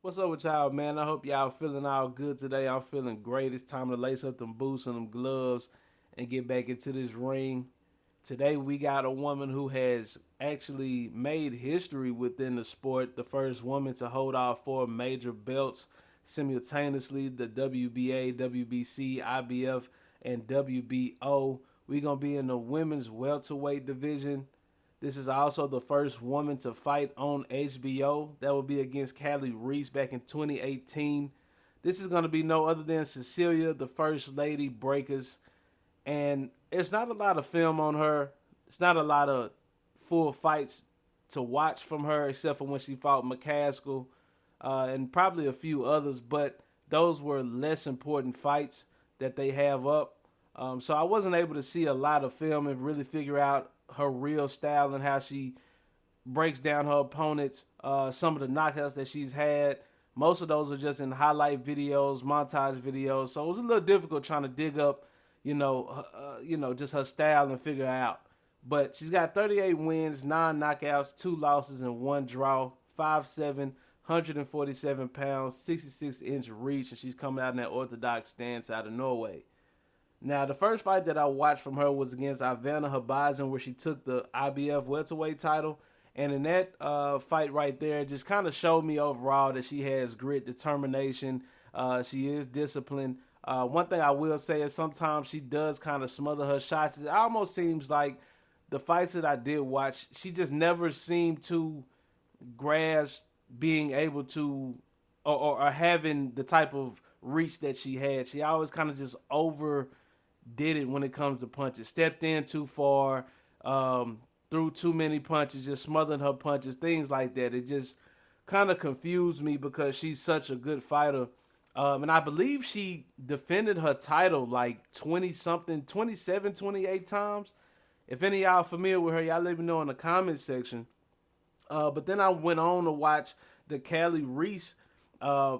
What's up with y'all, man? I hope y'all feeling all good today. I'm feeling great. It's time to lace up them boots and them gloves and get back into this ring. Today we got a woman who has actually made history within the sport. The first woman to hold all four major belts simultaneously: the WBA, WBC, IBF, and WBO. We're gonna be in the women's welterweight division. This is also the first woman to fight on HBO. That will be against Callie Reese back in 2018. This is going to be no other than Cecilia, the First Lady BrÄkhus. And there's not a lot of film on her. It's not a lot of full fights to watch from her, except for when she fought McCaskill and probably a few others. But those were less important fights that they have up. So I wasn't able to see a lot of film and really figure out her real style and how she breaks down her opponents. Some of the knockouts that she's had, most of those are just in highlight videos, montage videos. So it was a little difficult trying to dig up, just her style and figure out. But she's got 38 wins, 9 knockouts, 2 losses, and 1 draw. 5'7", 147 pounds, 66-inch reach, and she's coming out in that orthodox stance out of Norway. Now, the first fight that I watched from her was against Ivana Habazin, where she took the IBF welterweight title. And in that fight right there, it just kind of showed me overall that she has grit, determination. She is disciplined. One thing I will say is sometimes she does kind of smother her shots. It almost seems like the fights that I did watch, she just never seemed to grasp being able to or having the type of reach that she had. She always kind of just over did it when it comes to punches. Stepped in too far, threw too many punches, just smothering her punches, things like that. It just kind of confused me because she's such a good fighter. And I believe she defended her title like 20 something, 27, 28 times. If any of y'all familiar with her, y'all let me know in the comments section. But then I went on to watch the Callie Reese uh,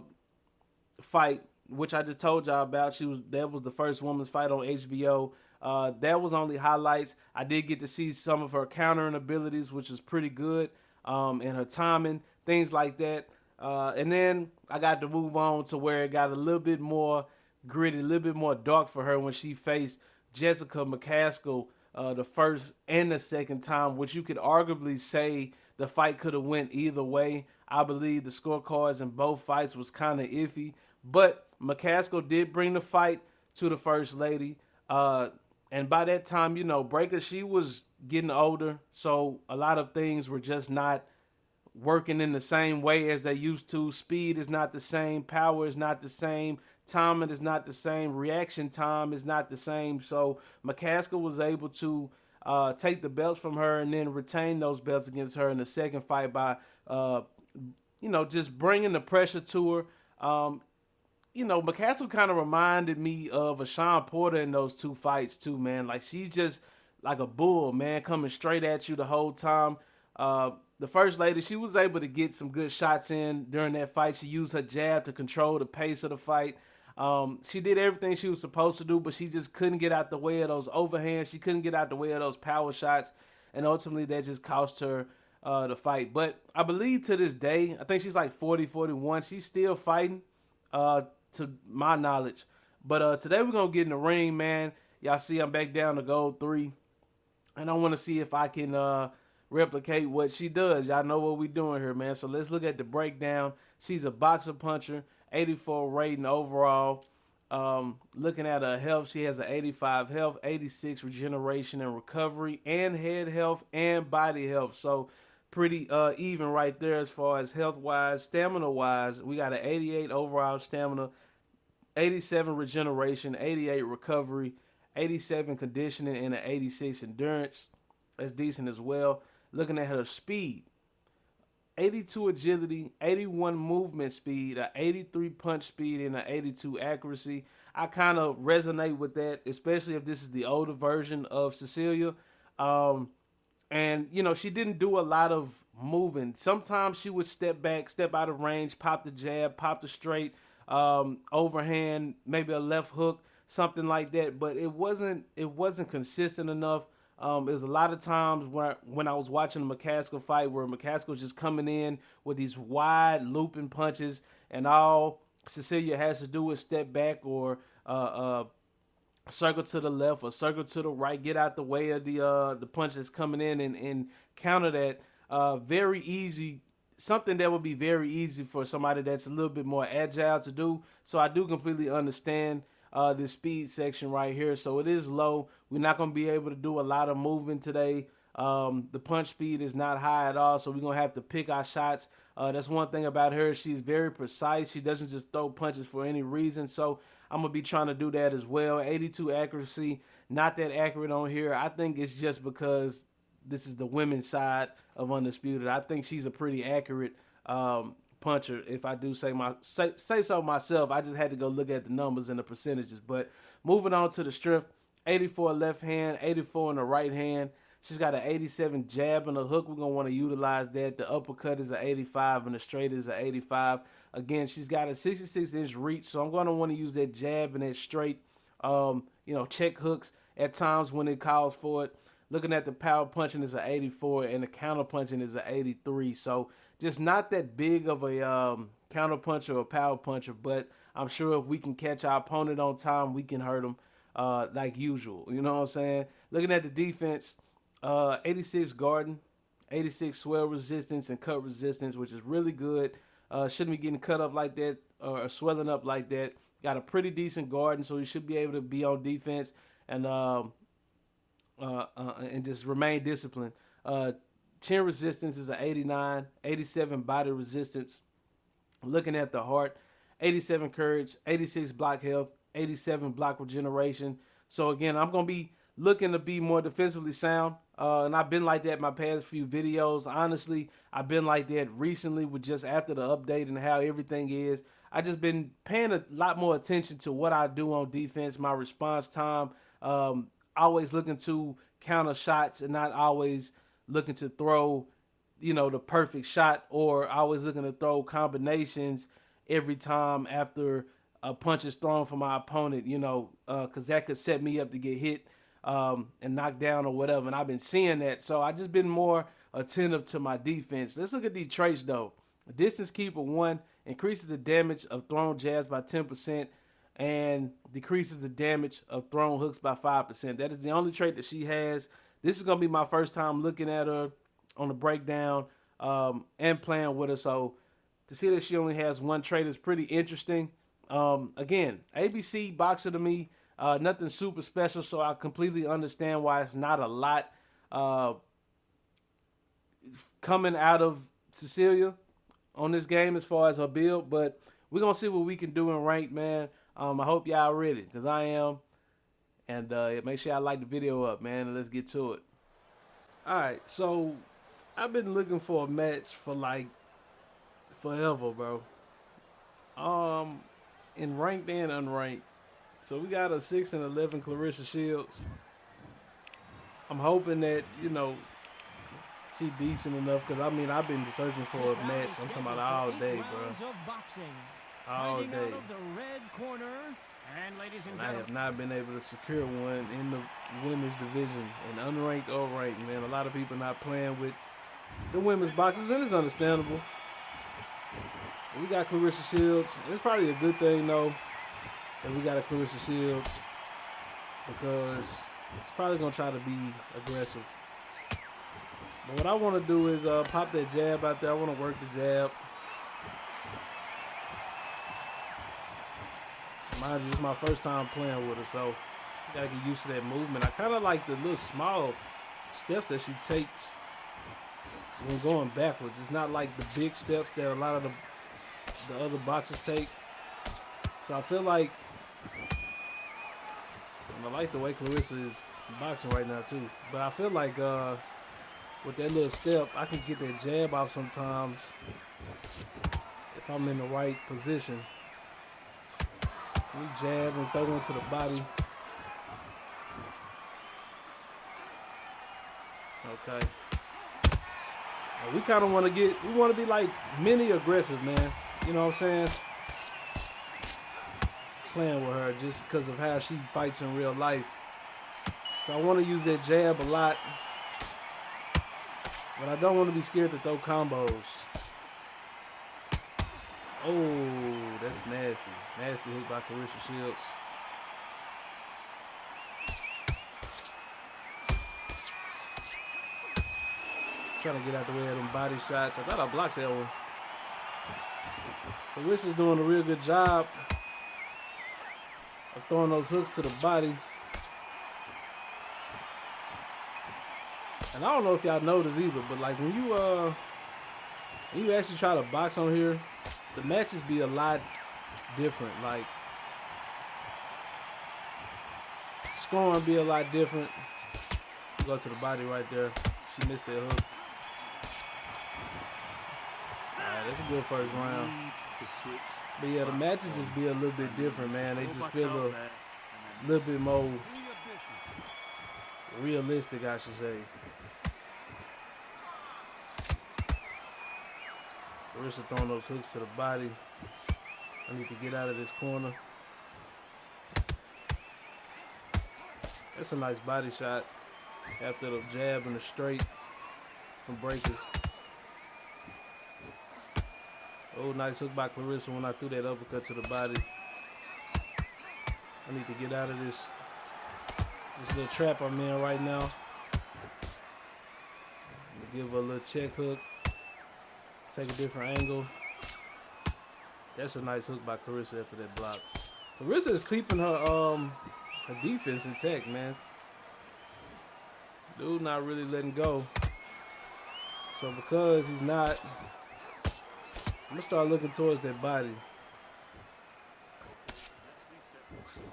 fight, which I just told y'all about. That was the first woman's fight on HBO. That was only highlights. I did get to see some of her countering abilities, which is pretty good, and her timing, things like that. And then I got to move on to where it got a little bit more gritty, a little bit more dark for her when she faced Jessica McCaskill the first and the second time, which you could arguably say the fight could have went either way. I believe the scorecards in both fights was kind of iffy, but McCaskill did bring the fight to the first lady. Uh, and by that time, BrÄkhus, she was getting older, so a lot of things were just not working in the same way as they used to. Speed is not the same, power is not the same, timing is not the same, reaction time is not the same. So McCaskill was able to take the belts from her and then retain those belts against her in the second fight by, uh, just bringing the pressure to her. McCaskill kind of reminded me of a Sean Porter in those two fights too, man. Like she's just like a bull, man, coming straight at you the whole time. The first lady, she was able to get some good shots in during that fight. She used her jab to control the pace of the fight. She did everything she was supposed to do, but she just couldn't get out the way of those overhands. She couldn't get out the way of those power shots, and ultimately that just cost her the fight. But I believe to this day, I think she's like 40, 41. She's still fighting. Uh, to my knowledge. But today we're gonna get in the ring, man. Y'all see I'm back down to gold 3, and I want to see if I can replicate what she does. Y'all know what we doing here, man. So let's look at the breakdown. She's a boxer puncher, 84 rating overall. Looking at her health, she has an 85 health, 86 regeneration and recovery, and head health and body health. So pretty even right there as far as health wise. Stamina wise, we got an 88 overall stamina, 87 regeneration, 88 recovery, 87 conditioning, and an 86 endurance. That's decent as well. Looking at her speed, 82 agility, 81 movement speed, a 83 punch speed, and a 82 accuracy. I kind of resonate with that, especially if this is the older version of Cecilia. Um, and she didn't do a lot of moving. Sometimes she would step back, step out of range, pop the jab, pop the straight, overhand, maybe a left hook, something like that. But it wasn't consistent enough. There's a lot of times where when I was watching the McCaskill fight where McCaskill was just coming in with these wide looping punches, and all Cecilia has to do is step back or circle to the left or circle to the right, get out the way of the punch that's coming in, and counter that. Very easy, something that would be very easy for somebody that's a little bit more agile to do. So I do completely understand this speed section right here. So it is low. We're not going to be able to do a lot of moving today. The punch speed is not high at all, so we're going to have to pick our shots. That's one thing about her. She's very precise. She doesn't just throw punches for any reason. So I'm going to be trying to do that as well. 82 accuracy, not that accurate on here. I think it's just because this is the women's side of Undisputed. I think she's a pretty accurate puncher. If I do say so myself, I just had to go look at the numbers and the percentages. But moving on to the strength, 84 left hand, 84 in the right hand. She's got an 87 jab and a hook. We're going to want to utilize that. The uppercut is an 85 and the straight is an 85. Again, she's got a 66-inch reach, so I'm going to want to use that jab and that straight, check hooks at times when it calls for it. Looking at the power punching is an 84 and the counter punching is an 83. So just not that big of a counter puncher or power puncher, but I'm sure if we can catch our opponent on time, we can hurt them like usual. You know what I'm saying? Looking at the defense, 86 guarding, 86 swell resistance and cut resistance, which is really good. Shouldn't be getting cut up like that or swelling up like that. Got a pretty decent guarding, so he should be able to be on defense and just remain disciplined. Chin resistance is an 89, 87 body resistance. Looking at the heart, 87 courage, 86 block health, 87 block regeneration. So again, I'm going to be looking to be more defensively sound. And I've been like that in my past few videos. Honestly, I've been like that recently with just after the update and how everything is. I just been paying a lot more attention to what I do on defense, my response time. Always looking to counter shots and not always looking to throw, the perfect shot, or always looking to throw combinations every time after a punch is thrown from my opponent, because that could set me up to get hit and knocked down or whatever. And I've been seeing that. So I just been more attentive to my defense. Let's look at these traits though. Distance keeper 1 increases the damage of thrown jabs by 10% and decreases the damage of thrown hooks by 5%. That is the only trait that she has. This is going to be my first time looking at her on the breakdown and playing with her. So to see that she only has one trait is pretty interesting. Again, ABC boxer to me, nothing super special, so I completely understand why it's not a lot coming out of Cecilia on this game as far as her build, but we're going to see what we can do in ranked, man. I hope y'all ready, because I am. And make sure y'all like the video up, man, and let's get to it. Alright, so I've been looking for a match for like forever, bro. In ranked and unranked. So we got a 6-11 Clarissa Shields. I'm hoping that, she decent enough, because I've been searching for a match. I'm talking about all day, bro. All day. And I have not been able to secure one in the women's division, and unranked or ranked, man. A lot of people not playing with the women's boxes, and it's understandable. We got Clarissa Shields. It's probably a good thing, though, that we got a Clarissa Shields, because it's probably going to try to be aggressive. But what I want to do is pop that jab out there. I want to work the jab. Mind you, this is my first time playing with her, so I got to get used to that movement. I kind of like the little small steps that she takes when going backwards. It's not like the big steps that a lot of the other boxers take. So I feel like, and I like the way Clarissa is boxing right now too. But I feel like with that little step, I can get that jab off sometimes if I'm in the right position. We jab and throw into the body. Okay. We kind of want to be like mini aggressive, man. You know what I'm saying? Playing with her just because of how she fights in real life. So I want to use that jab a lot, but I don't want to be scared to throw combos. Oh, that's nasty. Nasty hit by Clarissa Shields. Trying to get out the way of them body shots. I thought I blocked that one. Carissa's doing a real good job of throwing those hooks to the body. And I don't know if y'all noticed either, but like when you actually try to box on here, the matches be a lot different. Like scoring be a lot different. Go to the body right there. She missed that hook. Alright, that's a good first round. But yeah, the matches just be a little bit different, man. They just feel a little bit more realistic, I should say. Carissa throwing those hooks to the body. I need to get out of this corner. That's a nice body shot after the jab and the straight from BrÄkhus. Oh, nice hook by Clarissa when I threw that uppercut to the body. I need to get out of this little trap I'm in right now. Give her a little check hook. Take a different angle. That's a nice hook by Clarissa after that block. Clarissa is keeping her defense intact, man. Dude not really letting go. So because he's not, I'm gonna start looking towards that body.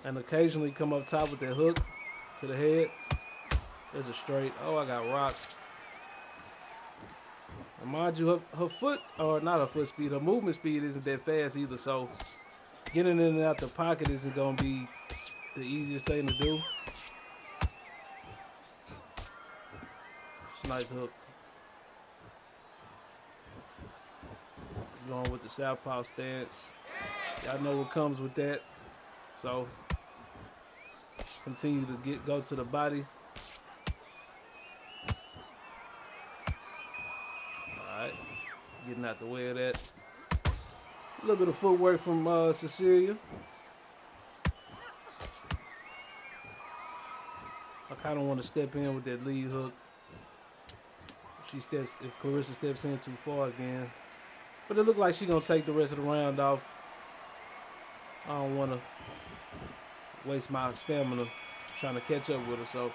And occasionally come up top with that hook to the head. There's a straight. Oh, I got rocked. And mind you, her foot, or not her foot speed, her movement speed isn't that fast either. So getting in and out the pocket isn't gonna be the easiest thing to do. It's a nice hook. Going with the southpaw stance. Y'all know what comes with that. So continue to go to the body. Alright. Getting out the way of that. A little bit of footwork from Cecilia. I kind of want to step in with that lead hook. If Clarissa steps in too far again. But it looked like she's going to take the rest of the round off. I don't want to waste my stamina trying to catch up with her. So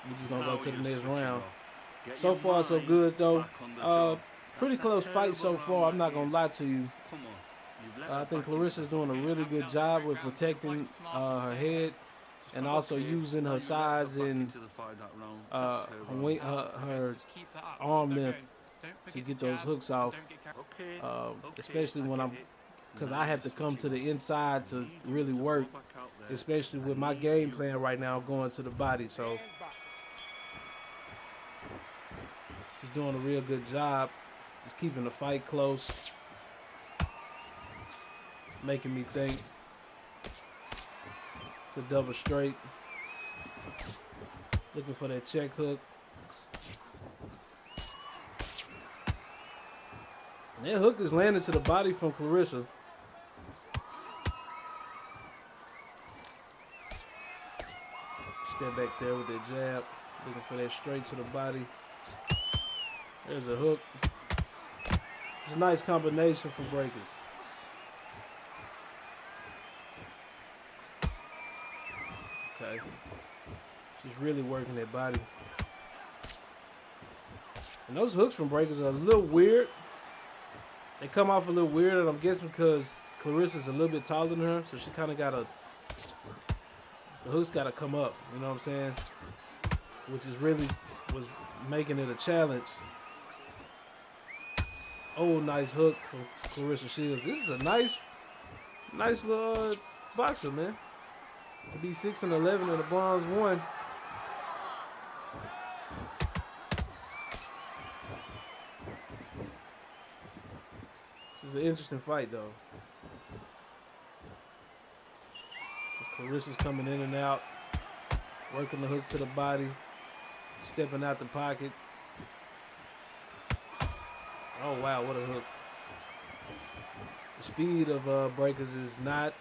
we're just going to go to the next round. So far, so good, though. Pretty close fight so far. I'm not going to lie to you. I think Clarissa's doing a really good job with protecting her head and also using her size and her arm length to get those hooks off, especially when because I have to come to the inside to really work, especially with my game plan right now going to the body. So she's doing a real good job, just keeping the fight close, making me think. It's a double straight, looking for that check hook. And that hook is landing to the body from Clarissa. Step back there with that jab, looking for that straight to the body. There's a hook. It's a nice combination from BrÄkhus. Okay. She's really working that body. And those hooks from BrÄkhus are a little weird. They come off a little weird, and I'm guessing because Clarissa's a little bit taller than her, so she kind of the hook's got to come up, you know what I'm saying? Which is really was making it a challenge. Oh, nice hook from Clarissa Shields. This is a nice little boxer, man. To be 6-11 and a bronze 1. This is an interesting fight, though. Clarissa's coming in and out. Working the hook to the body. Stepping out the pocket. Oh, wow, what a hook. The speed of BrÄkhus is not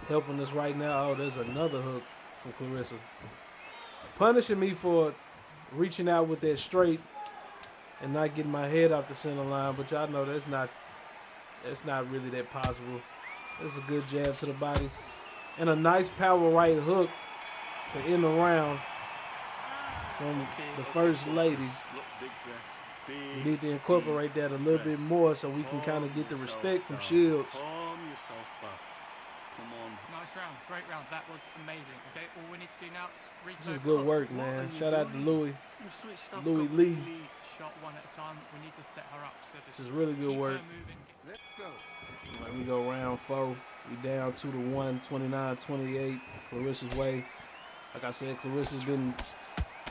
helping us right now. Oh, there's another hook from Claressa. Punishing me for reaching out with that straight and not getting my head off the center line, but y'all know that's not really that possible. That's a good jab to the body. And a nice power right hook to end the round from the first lady. We need to incorporate that a little bit more so we can kind of get the respect from Shields. Calm yourself back. Come on. Nice round. Great round. That was amazing. Okay, all we need to do now is refocus. This is good work, man. Shout out to Louis Lee. Shot one at a time. We need to set her up. So this is really good work. Let's go. Right, we go round 4. We down 2-1, 29-28. Claressa's way. Like I said, Claressa's been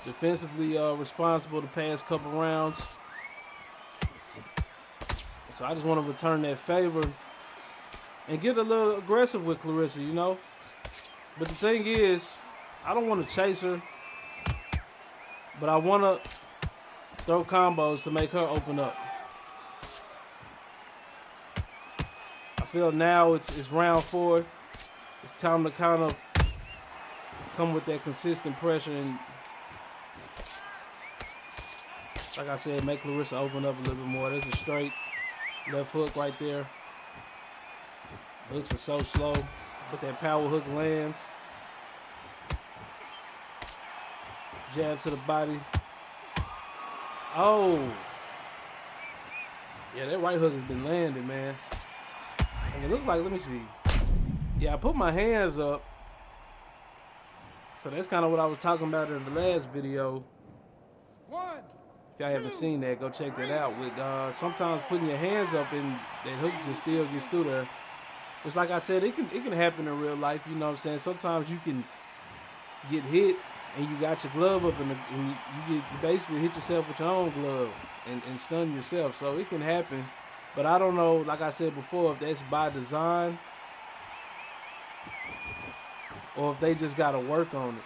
defensively responsible the past couple rounds. So I just want to return that favor and get a little aggressive with Claressa, you know. But the thing is, I don't want to chase her, but I want to throw combos to make her open up. I feel now it's round 4. It's time to kind of come with that consistent pressure and, like I said, make Claressa open up a little bit more. There's a straight left hook right there. Hooks are so slow, but that power hook lands. Jab to the body. Oh. Yeah, that right hook has been landing, man. And it looks like, let me see. Yeah, I put my hands up. So that's kind of what I was talking about in the last video. If y'all haven't seen that, go check that out. With sometimes putting your hands up and that hook just still gets through there. It's like I said, it can happen in real life. You know what I'm saying? Sometimes you can get hit and you got your glove up and you basically hit yourself with your own glove and stun yourself. So it can happen. But I don't know, like I said before, if that's by design or if they just got to work on it.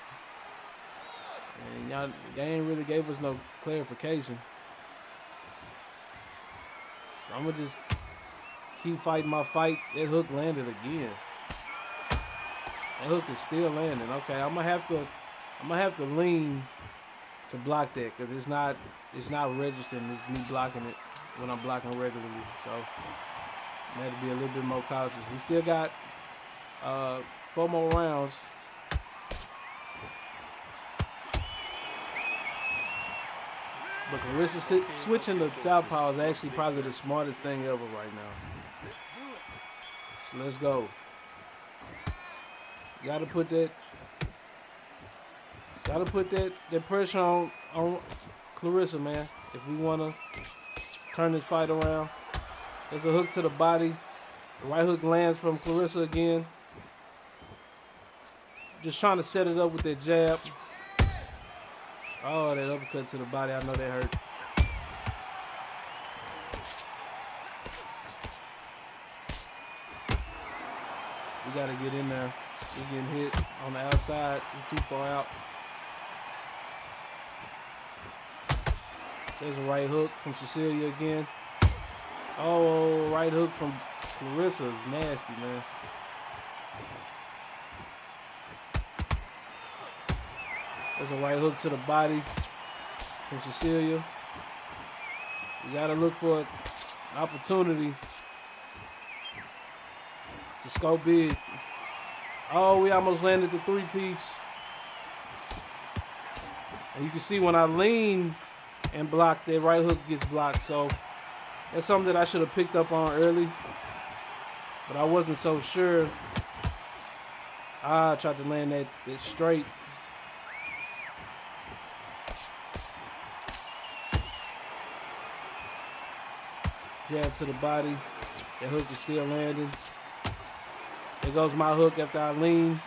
And y'all, they ain't really gave us no clarification. So I'm going to just keep fighting my fight. That hook landed again. That hook is still landing. Okay, I'm gonna have to lean to block that because it's not registering. It's me blocking it when I'm blocking regularly. So I had to be a little bit more cautious. We still got 4 more rounds. But Claressa switching to southpaw is actually probably the smartest thing ever right now. So let's go. Gotta put that pressure on Claressa, man. If we wanna turn this fight around. There's a hook to the body. The right hook lands from Claressa again. Just trying to set it up with that jab. Oh, that uppercut to the body. I know that hurt. We got to get in there. We're getting hit on the outside. We're too far out. There's a right hook from Cecilia again. Oh, right hook from Claressa is nasty, man. There's a right hook to the body from Cecilia. You got to look for an opportunity to score big. Oh, we almost landed the 3-piece. And you can see when I lean and block, that right hook gets blocked. So that's something that I should have picked up on early. But I wasn't so sure. I tried to land that straight. Jab to the body. That hook is still landing. There goes my hook after I lean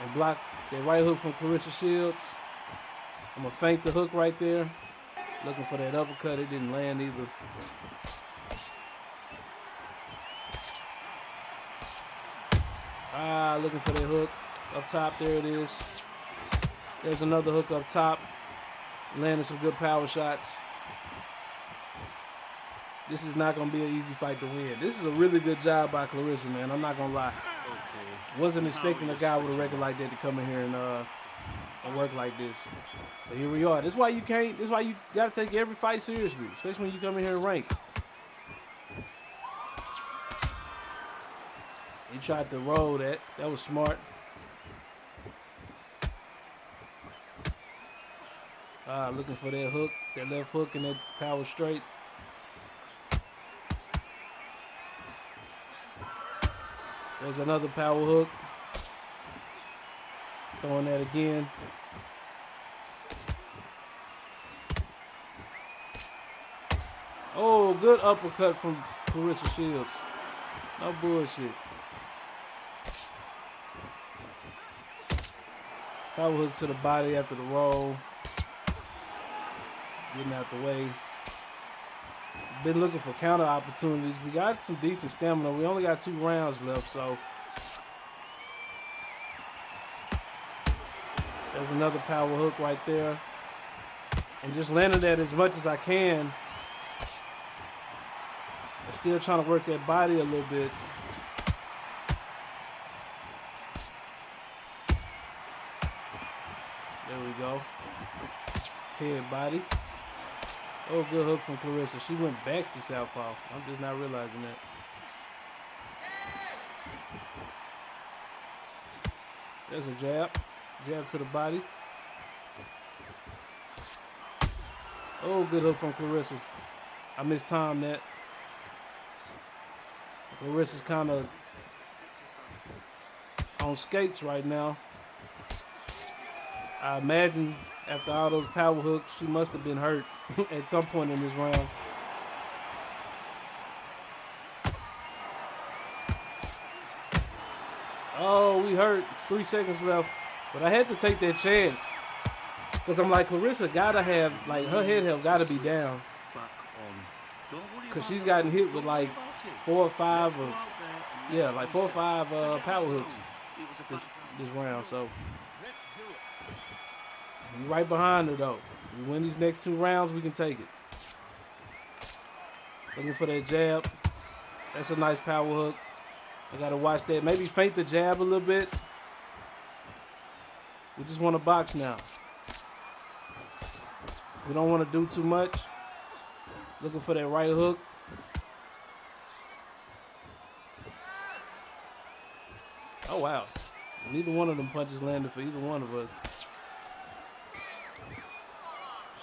and block that right hook from Claressa Shields. I'm going to feint the hook right there. Looking for that uppercut. It didn't land either. Looking for that hook. Up top, there it is. There's another hook up top. Landing some good power shots. This is not going to be an easy fight to win. This is a really good job by Clarissa, man. I'm not going to lie. Okay. Wasn't Now expecting you a guy with a switch record on. like that to come in here and work like this. But here we are. This is why you can't. This is why you got to take every fight seriously, especially when you come in here and rank. He tried to roll that. That was smart. Looking for that hook, that left hook, and that power straight. There's another power hook. Throwing that again. Oh, good uppercut from Clarissa Shields. No bullshit. Power hook to the body after the roll. Getting out the way. Been looking for counter opportunities. We got some decent stamina. We only got 2 rounds left, so. There's another power hook right there. And just landing that as much as I can. I'm still trying to work that body a little bit. There we go. Head body. Oh, good hook from Clarissa. She went back to southpaw. I'm just not realizing that. There's a jab. Jab to the body. Oh, good hook from Clarissa. I mistimed that. Clarissa's kind of on skates right now. I imagine after all those power hooks, she must have been hurt at some point in this round. Oh, we hurt. 3 seconds left. But I had to take that chance. Because I'm like, Clarissa gotta have, like, her head have gotta be down. Back on. Don't worry Because about she's that. gotten hit with Don't like worry about it. 4 or 5 Let's go or, out there and yeah, let's like 4 or reset. 5 Forget power what's hooks wrong. It was a this, bad this round. So Let's do it. we right behind her though. We win these next 2 rounds, we can take it. Looking for that jab. That's a nice power hook. I gotta watch that. Maybe feint the jab a little bit. We just want to box now. We don't want to do too much. Looking for that right hook. Oh, wow. Neither one of them punches landed for either one of us.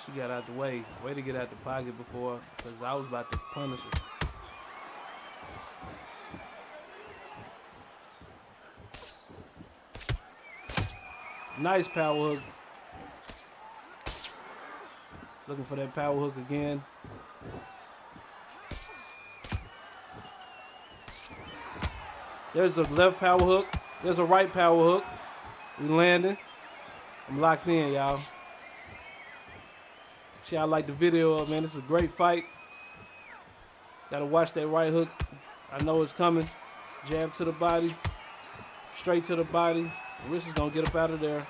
She got out the way. Way to get out the pocket before, because I was about to punish her. Nice power hook. Looking for that power hook again. There's a left power hook. There's a right power hook. We landing. I'm locked in, y'all. See, I like the video of, man. This is a great fight. Gotta watch that right hook. I know it's coming. Jab to the body. Straight to the body. Carissa's gonna get up out of there.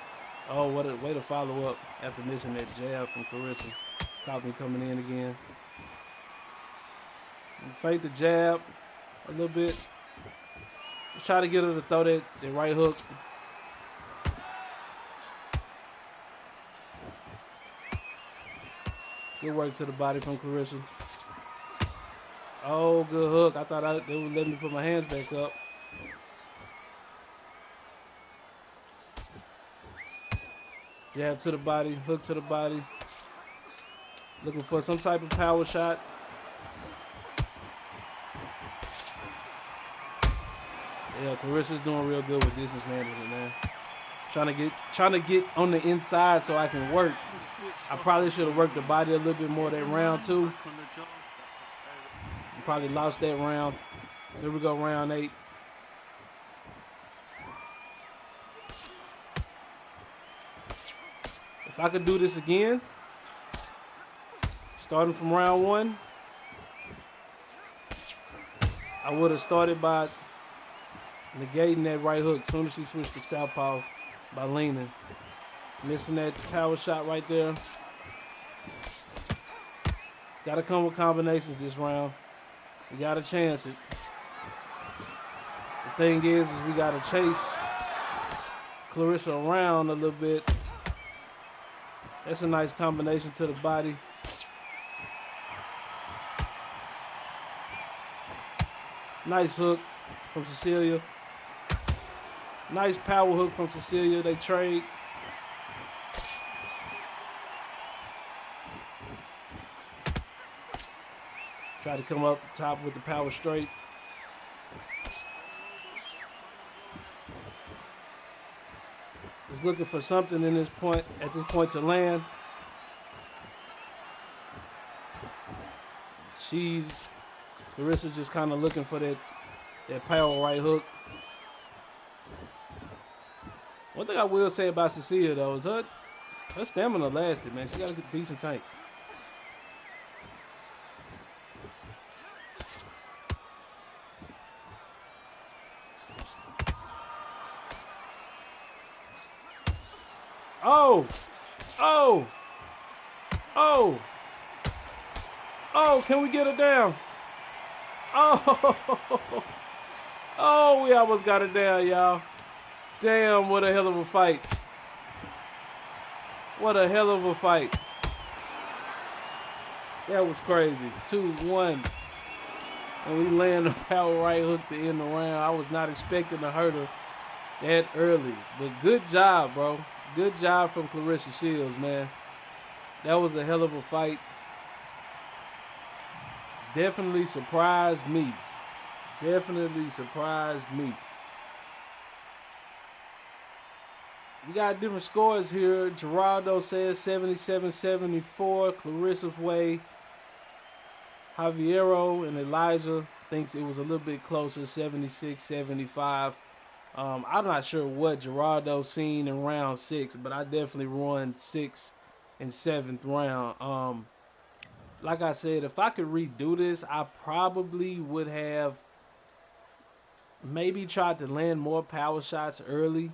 Oh, what a way to follow up after missing that jab from Clarissa. Caught me coming in again. Fake the jab a little bit. Just try to get her to throw that right hook. Good work to the body from Clarissa. Oh, good hook. I thought they would let me put my hands back up. Jab to the body, hook to the body. Looking for some type of power shot. Yeah, Carissa's doing real good with distance management, man. Trying to get on the inside so I can work. I probably should have worked the body a little bit more that round too. Probably lost that round. So here we go, round 8. If I could do this again, starting from round 1, I would have started by negating that right hook as soon as she switched to southpaw by leaning. Missing that power shot right there. Got to come with combinations this round. We got to chance it. The thing is we got to chase Clarissa around a little bit. That's a nice combination to the body. Nice hook from Cecilia. Nice power hook from Cecilia. They trade. Try to come up top with the power straight. Was looking for something at this point to land. Clarissa just kind of looking for that power right hook. One thing I will say about Cecilia though is her stamina lasted, man. She got a decent tank. Oh! Oh! Oh! Oh, can we get her down? Oh! Oh, we almost got her down, y'all. Damn, what a hell of a fight. What a hell of a fight. That was crazy. 2-1. And we land a power right hook to end the round. I was not expecting to hurt her that early. But good job, bro. Good job from Clarissa Shields, man. That was a hell of a fight. Definitely surprised me. Definitely surprised me. We got different scores here. Geraldo says 77-74. Clarissa's way. Javiero and Elijah thinks it was a little bit closer, 76-75. I'm not sure what Geraldo seen in round 6, but I definitely won 6th and 7th round. Like I said, if I could redo this, I probably would have maybe tried to land more power shots early.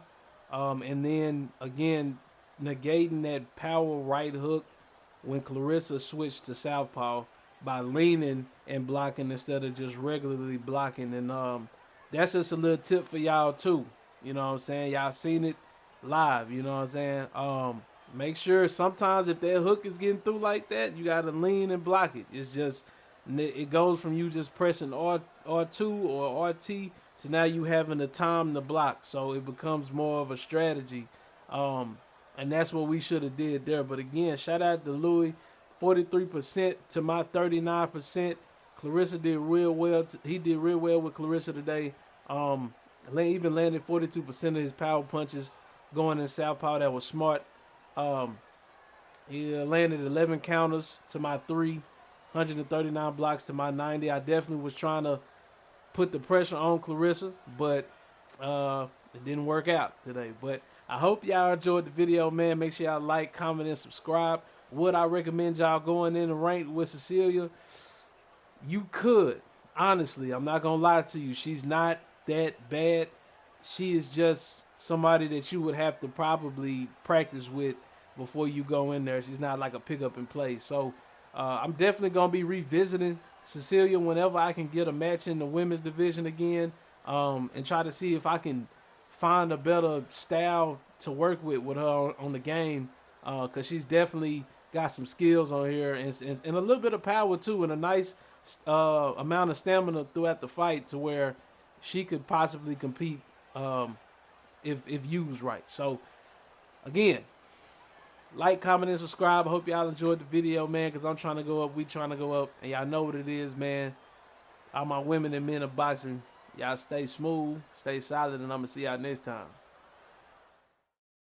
And then, again, negating that power right hook when Clarissa switched to southpaw by leaning and blocking instead of just regularly blocking. And that's just a little tip for y'all, too. You know what I'm saying? Y'all seen it live, you know what I'm saying? Make sure sometimes if that hook is getting through like that, you got to lean and block it. It's just, it goes from you just pressing R2 or RT to now you having the time to block. So it becomes more of a strategy. And that's what we should have did there. But again, shout out to Louis, 43% to my 39%. Clarissa did real well. He did real well with Clarissa today. Even landed 42% of his power punches going in southpaw. That was smart. He landed 11 counters to my 3, 139 blocks to my 90. I definitely was trying to put the pressure on Clarissa, but it didn't work out today. But I hope y'all enjoyed the video, man. Make sure y'all like, comment, and subscribe. Would I recommend y'all going in the rank with Cecilia? You could. Honestly, I'm not going to lie to you. She's not that bad. She is just somebody that you would have to probably practice with before you go in there. She's not like a pick up and play. So I'm definitely going to be revisiting Cecilia whenever I can get a match in the women's division again, and try to see if I can find a better style to work with her on the game, because she's definitely got some skills on here and a little bit of power too, and a nice amount of stamina throughout the fight to where she could possibly compete if used right. So again, like, comment, and subscribe. I hope y'all enjoyed the video, man, because I'm trying to go up. We trying to go up. And y'all know what it is, man. All my women and men of boxing, y'all stay smooth, stay solid, and I'm going to see y'all next time.